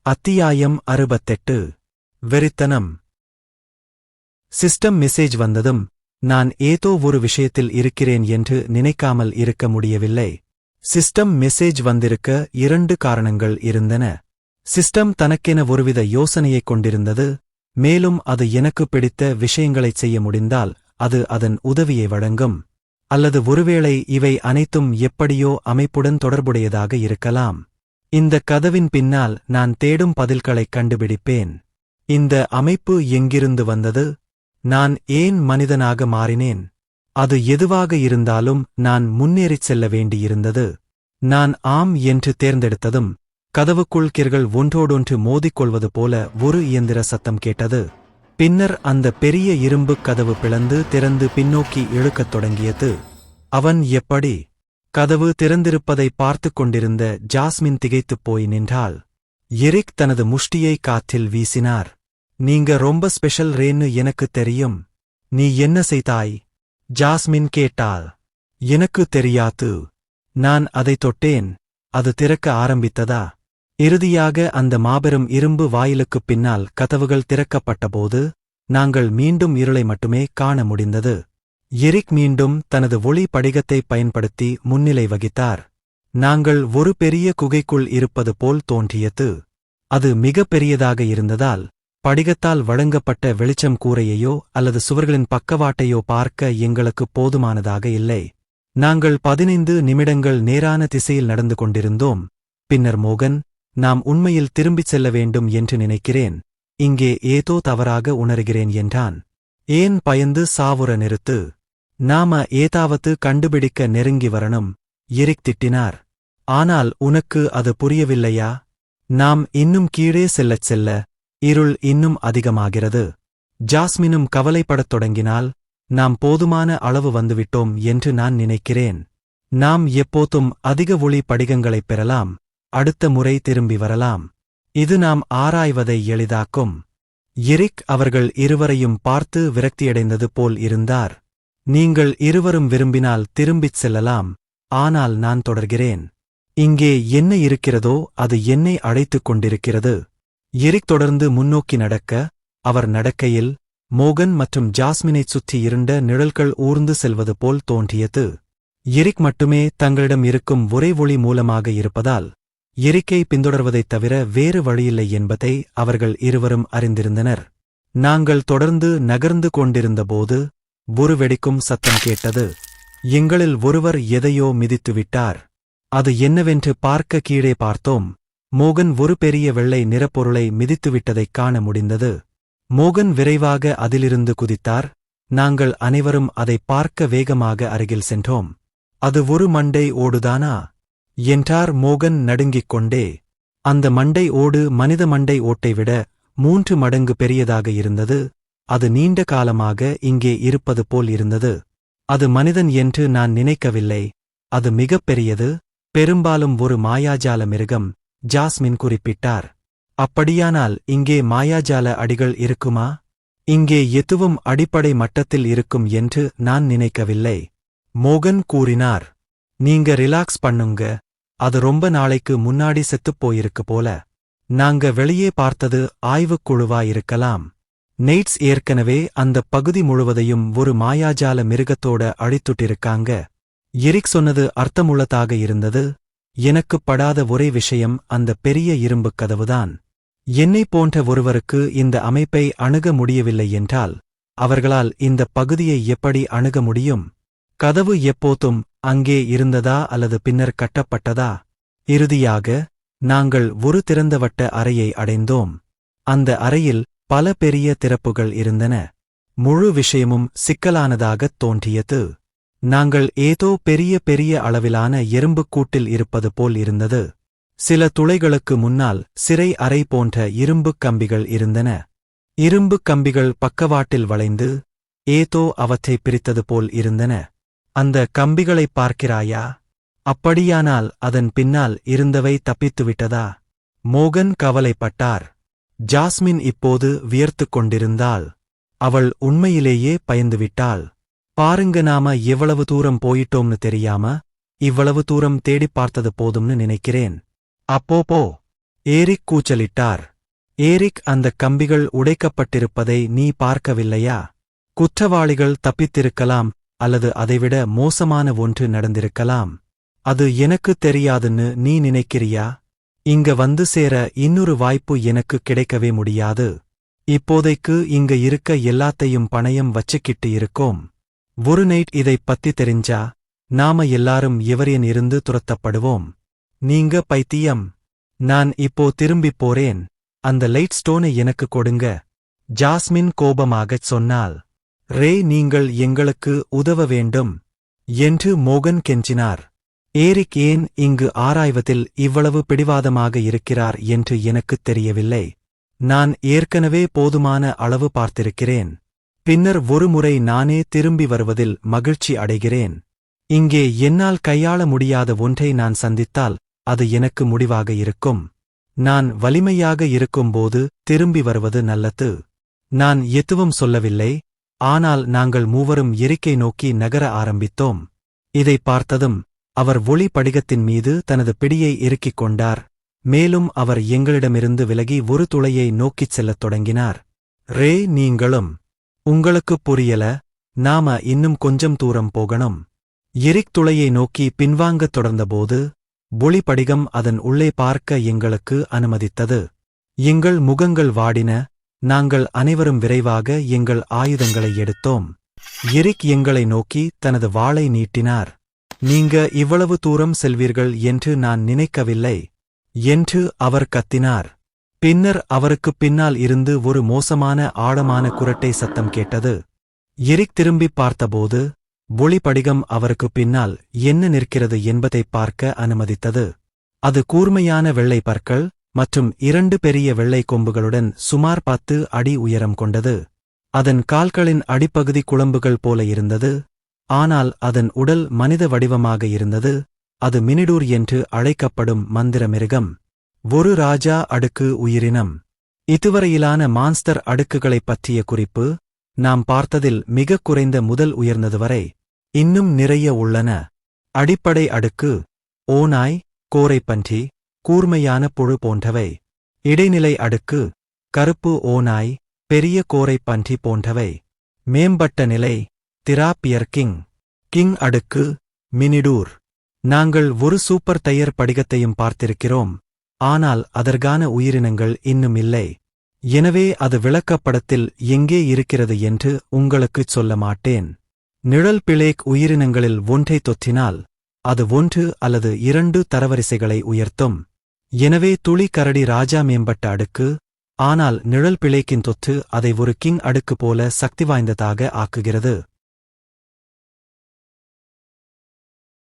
அத்தியாயம் 68 வெறித்தனம். System message வந்ததும் நான் ஏதோ ஒரு விஷயத்தில் இருக்கிறேன் என்று நினைக்காமல் இருக்க முடியவில்லை. சிஸ்டம் மெசேஜ் வந்திருக்க 2 காரணங்கள் இருந்தன. சிஸ்டம் தனக்கென ஒருவித யோசனையைக் கொண்டிருந்தது. மேலும் அது எனக்கு பிடித்த விஷயங்களைச் செய்ய முடிந்தால் அது அதன் உதவியை வழங்கும். அல்லது ஒருவேளை இவை அனைத்தும் எப்படியோ அமைப்புடன் தொடர்புடையதாக இருக்கலாம். இந்த கதவின் பின்னால் நான் தேடும் பதில்களைக் கண்டுபிடிப்பேன். இந்த அமைப்பு எங்கிருந்து வந்தது? நான் ஏன் மனிதனாக மாறினேன்? அது எதுவாக இருந்தாலும் நான் முன்னேறிச் செல்ல வேண்டியிருந்தது. நான் ஆம் என்று தேர்ந்தெடுத்ததும் கதவுக்குள் கிர்கள் ஒன்றோடொன்று மோதிக்கொள்வது போல ஒரு இயந்திர சத்தம் கேட்டது. பின்னர் அந்த பெரிய இரும்புக் கதவு பிளந்து திறந்து பின்னோக்கி இழுக்கத் தொடங்கியது. அவன் எப்படி? கதவு திறந்திருப்பதை பார்த்துக் கொண்டிருந்த ஜாஸ்மின் திகைத்துப் போய் நின்றாள். எரிக் தனது முஷ்டியை காற்றில் வீசினார். நீங்க ரொம்ப ஸ்பெஷல் ரேன்னு எனக்குத் தெரியும். நீ என்ன செய்தாய்? ஜாஸ்மின் கேட்டாள். எனக்கு தெரியாது. நான் அதை தொட்டேன். அது திறக்க ஆரம்பித்ததா? இறுதியாக அந்த மாபெரும் இரும்பு வாயிலுக்குப் பின்னால் கதவுகள் திறக்கப்பட்டபோது நாங்கள் மீண்டும் இருளை மட்டுமே காண முடிந்தது. எரிக் மீண்டும் தனது ஒளி படிகத்தை பயன்படுத்தி முன்னிலை வகித்தார். நாங்கள் ஒரு பெரிய குகைக்குள் இருப்பது போல் தோன்றியது. அது மிகப் பெரியதாக இருந்ததால் படிகத்தால் வழங்கப்பட்ட வெளிச்சம் கூரையையோ அல்லது சுவர்களின் பக்கவாட்டையோ பார்க்க எங்களுக்கு போதுமானதாக இல்லை. நாங்கள் 15 நிமிடங்கள் நேரான திசையில் நடந்து கொண்டிருந்தோம். பின்னர் மோகன், நாம் உண்மையில் திரும்பிச் செல்ல வேண்டும் என்று நினைக்கிறேன். இங்கே ஏதோ தவறாக உணர்கிறேன் என்றான். ஏன் பயந்து சாவுற நிறுத்து? நாம ஏதாவது கண்டுபிடிக்க நெருங்கி வரணும். எரிக் திட்டினார். ஆனால் உனக்கு அது புரியவில்லையா? நாம் இன்னும் கீழே செல்லச் செல்ல இருள் இன்னும் அதிகமாகிறது. ஜாஸ்மினும் கவலைப்படத் தொடங்கினால் நாம் போதுமான அளவு வந்துவிட்டோம் என்று நான் நினைக்கிறேன். நாம் எப்போதும் அதிக ஒளி படிகங்களைப் பெறலாம். அடுத்த முறை திரும்பி வரலாம். இது நாம் ஆராய்வதை எளிதாக்கும். எரிக் அவர்கள் இருவரையும் பார்த்து விரக்தியடைந்தது போல் இருந்தார். நீங்கள் இருவரும் விரும்பினால் திரும்பிச் செல்லலாம். ஆனால் நான் தொடர்கிறேன். இங்கே என்ன இருக்கிறதோ அது என்னை அழைத்துக் கொண்டிருக்கிறது. எரிக் தொடர்ந்து முன்னோக்கி நடக்க, அவர் நடக்கையில் மோகன் மற்றும் ஜாஸ்மினைச் சுற்றி இருண்ட நிழல்கள் ஊர்ந்து செல்வது போல் தோன்றியது. எரிக் மட்டுமே தங்களிடம் இருக்கும் ஒரே ஒளி மூலமாக இருப்பதால் எரிக்கை பின்தொடர்வதைத் தவிர வேறு வழியில்லை என்பதை அவர்கள் இருவரும் அறிந்திருந்தனர். நாங்கள் தொடர்ந்து நகர்ந்து கொண்டிருந்தபோது ஒரு வெடிக்கும் சத்தம் கேட்டது. எங்களில் ஒருவர் எதையோ மிதித்துவிட்டார். அது என்னவென்று பார்க்க கீழே பார்த்தோம். மோகன் ஒரு பெரிய வெள்ளை நிறப்பொருளை மிதித்துவிட்டதைக் காண முடிந்தது. மோகன் விரைவாக அதிலிருந்து குதித்தார். நாங்கள் அனைவரும் அதை பார்க்க வேகமாக அருகில் சென்றோம். அது ஒரு மண்டை ஓடுதானா? என்றார் மோகன் நடுங்கிக் கொண்டே. அந்த மண்டை ஓடு மனித மண்டை ஓட்டை விட 3 மடங்கு பெரியதாக இருந்தது. அது நீண்ட காலமாக இங்கே இருப்பது போல் இருந்தது. அது மனிதன் என்று நான் நினைக்கவில்லை. அது மிகப் பெரியது, பெரும்பாலும் ஒரு மாயாஜால மிருகம், ஜாஸ்மின் குறிப்பிட்டார். அப்படியானால் இங்கே மாயாஜால அடிகள் இருக்குமா? இங்கே எதுவும் அடிப்படை மட்டத்தில் இருக்கும் என்று நான் நினைக்கவில்லை. மோகன் கூறினார். நீங்க ரிலாக்ஸ் பண்ணுங்க. அது ரொம்ப நாளைக்கு முன்னாடி செத்துப் போயிருக்கு போல. நாங்க வெளியே பார்த்தது ஆய்வுக்குழுவா இருக்கலாம். நெய்ட்ஸ் ஏற்கனவே அந்த பகுதி முழுவதையும் ஒரு மாயாஜால மிருகத்தோட அழித்துட்டிருக்காங்க. எரிக் சொன்னது அர்த்தமுள்ளதாக இருந்தது. எனக்குப் படாத ஒரே விஷயம் அந்த பெரிய இரும்புக் கதவுதான். என்னைப் போன்ற ஒருவருக்கு இந்த அமைப்பை அணுக முடியவில்லை என்றால் அவர்களால் இந்த பகுதியை எப்படி அணுக முடியும்? கதவு எப்போதும் அங்கே இருந்ததா அல்லது பின்னர் கட்டப்பட்டதா? இறுதியாக நாங்கள் ஒரு திறந்தவட்ட அறையை அடைந்தோம். அந்த அறையில் பல பெரிய திறப்புகள் இருந்தன. முழு விஷயமும் சிக்கலானதாகத் தோன்றியது. நாங்கள் ஏதோ பெரிய பெரிய அளவிலான எறும்புக் கூட்டில் இருப்பது போல் இருந்தது. சில துளைகளுக்கு முன்னால் சிறை அறை போன்ற இரும்புக் கம்பிகள் இருந்தன. இரும்புக் கம்பிகள் பக்கவாட்டில் வளைந்து ஏதோ அவற்றை பிரித்தது போல் இருந்தன. அந்த கம்பிகளைப் பார்க்கிறாயா? அப்படியானால் அதன் பின்னால் இருந்தவை தப்பித்துவிட்டதா? மோகன் கவலைப்பட்டார். ஜாஸ்மின் இப்போது வியர்த்துக் கொண்டிருந்தாள். அவள் உண்மையிலேயே பயந்துவிட்டாள். பாருங்க, நாம எவ்வளவு தூரம் போயிட்டோம்னு தெரியாம இவ்வளவு தூரம் தேடிப் பார்த்தது போதும்னு நினைக்கிறேன். அப்போ போ. ஏரிக் கூச்சலிட்டார். ஏரிக், அந்த கம்பிகள் உடைக்கப்பட்டிருப்பதை நீ பார்க்கவில்லையா? குற்றவாளிகள் தப்பித்திருக்கலாம், அல்லது அதைவிட மோசமான ஒன்று நடந்திருக்கலாம். அது எனக்கு தெரியாதுன்னு நீ நினைக்கிறியா? இங்க வந்து சேர இன்னொரு வாய்ப்பு எனக்கு கிடைக்கவே முடியாது. இப்போதைக்கு இங்க இருக்க எல்லாத்தையும் பணயம் வச்சுக்கிட்டு இருக்கோம். ஒரு நைட் இதைப் பத்தி தெரிஞ்சா நாம எல்லாரும் எவரியன் இருந்து துரத்தப்படுவோம். நீங்க பைத்தியம். நான் இப்போ திரும்பிப் போறேன். அந்த லைட் ஸ்டோனை எனக்கு கொடுங்க, ஜாஸ்மின் கோபமாகச் சொன்னாள். ரே, நீங்கள் எங்களுக்கு உதவ வேண்டும் என்று மோகன் கெஞ்சினார். ஏரிக் ஏன் இங்கு ஆராய்வதில் இவ்வளவு பிடிவாதமாக இருக்கிறார் என்று எனக்குத் தெரியவில்லை. நான் ஏற்கனவே போதுமான அளவு பார்த்திருக்கிறேன். பின்னர் ஒருமுறை நானே திரும்பி வருவதில் மகிழ்ச்சி அடைகிறேன். இங்கே என்னால் கையாள முடியாத ஒன்றை நான் சந்தித்தால் அது எனக்கு முடிவாக இருக்கும். நான் வலிமையாக இருக்கும்போது திரும்பி வருவது நல்லது. நான் எதுவும் சொல்லவில்லை, ஆனால் நாங்கள் மூவரும் எரிக்கை நோக்கி நகர ஆரம்பித்தோம். இதை பார்த்ததும் அவர் ஒளி படிகத்தின் மீது தனது பிடியை இறுக்கிக் கொண்டார். மேலும் அவர் எங்களிடமிருந்து விலகி ஒரு துளையை நோக்கிச் செல்லத் தொடங்கினார். ரே, நீங்களும். உங்களுக்குப் புரியல, நாம இன்னும் கொஞ்சம் தூரம் போகணும். எரிக் துளையை நோக்கி பின்வாங்கத் தொடர்ந்தபோது ஒளிப்படிகம் அதன் உள்ளே பார்க்க எங்களுக்கு அனுமதித்தது. எங்கள் முகங்கள் வாடின. நாங்கள் அனைவரும் விரைவாக எங்கள் ஆயுதங்களை எடுத்தோம். எரிக் எங்களை நோக்கி தனது வாளை நீட்டினார். நீங்க இவ்வளவு தூரம் செல்வீர்கள் என்று நான் நினைக்கவில்லை என்று அவர் கத்தினார். பின்னர் அவருக்குப் பின்னால் இருந்து ஒரு மோசமான ஆழமான குரட்டை சத்தம் கேட்டது. எரிக் திரும்பிப் பார்த்தபோது ஒளிப்படிகம் அவருக்குப் பின்னால் என்ன நிற்கிறது என்பதைப் பார்க்க அனுமதித்தது. அது கூர்மையான வெள்ளை பற்கள் மற்றும் 2 பெரிய வெள்ளை கொம்புகளுடன் சுமார் 10 அடி உயரம் கொண்டது. அதன் கால்களின் அடிப்பகுதி குளம்புகள் போல இருந்தது, ஆனால் அதன் உடல் மனித வடிவமாக இருந்தது. அது மினிடூர் என்று அழைக்கப்படும் மந்திர மிருகம். ஒரு ராஜா அடுக்கு உயிரினம். இதுவரையிலான மான்ஸ்டர் அடுக்குகளைப் பற்றிய குறிப்பு நாம் பார்த்ததில் மிகக் குறைந்த முதல் உயர்ந்தது வரை இன்னும் நிறைய உள்ளன. அடிப்படை அடுக்கு ஓநாய், கோரைப்பன்றி, கூர்மையான புழு போன்றவை. இடைநிலை அடுக்கு கருப்பு ஓநாய், பெரிய கோரைப்பன்றி போன்றவை. மேம்பட்ட நிலை திராப்பியர் கிங். கிங் அடுக்கு மினிடூர். நாங்கள் ஒரு சூப்பர் தையர் படிகத்தையும் பார்த்திருக்கிறோம், ஆனால் அதற்கான உயிரினங்கள் இன்னும் இல்லை. எனவே அது விளக்கப்படத்தில் எங்கே இருக்கிறது என்று உங்களுக்குச் சொல்ல மாட்டேன். நிழல் பிளேக் உயிரினங்களில் ஒன்றை தொற்றினால் அது 1 அல்லது 2 தரவரிசைகளை உயர்த்தும். எனவே துளி கரடி ராஜா மேம்பட்ட அடுக்கு, ஆனால் நிழல் பிளேக்கின் தொற்று அதை ஒரு கிங் அடுக்கு போல சக்தி வாய்ந்ததாக ஆக்குகிறது.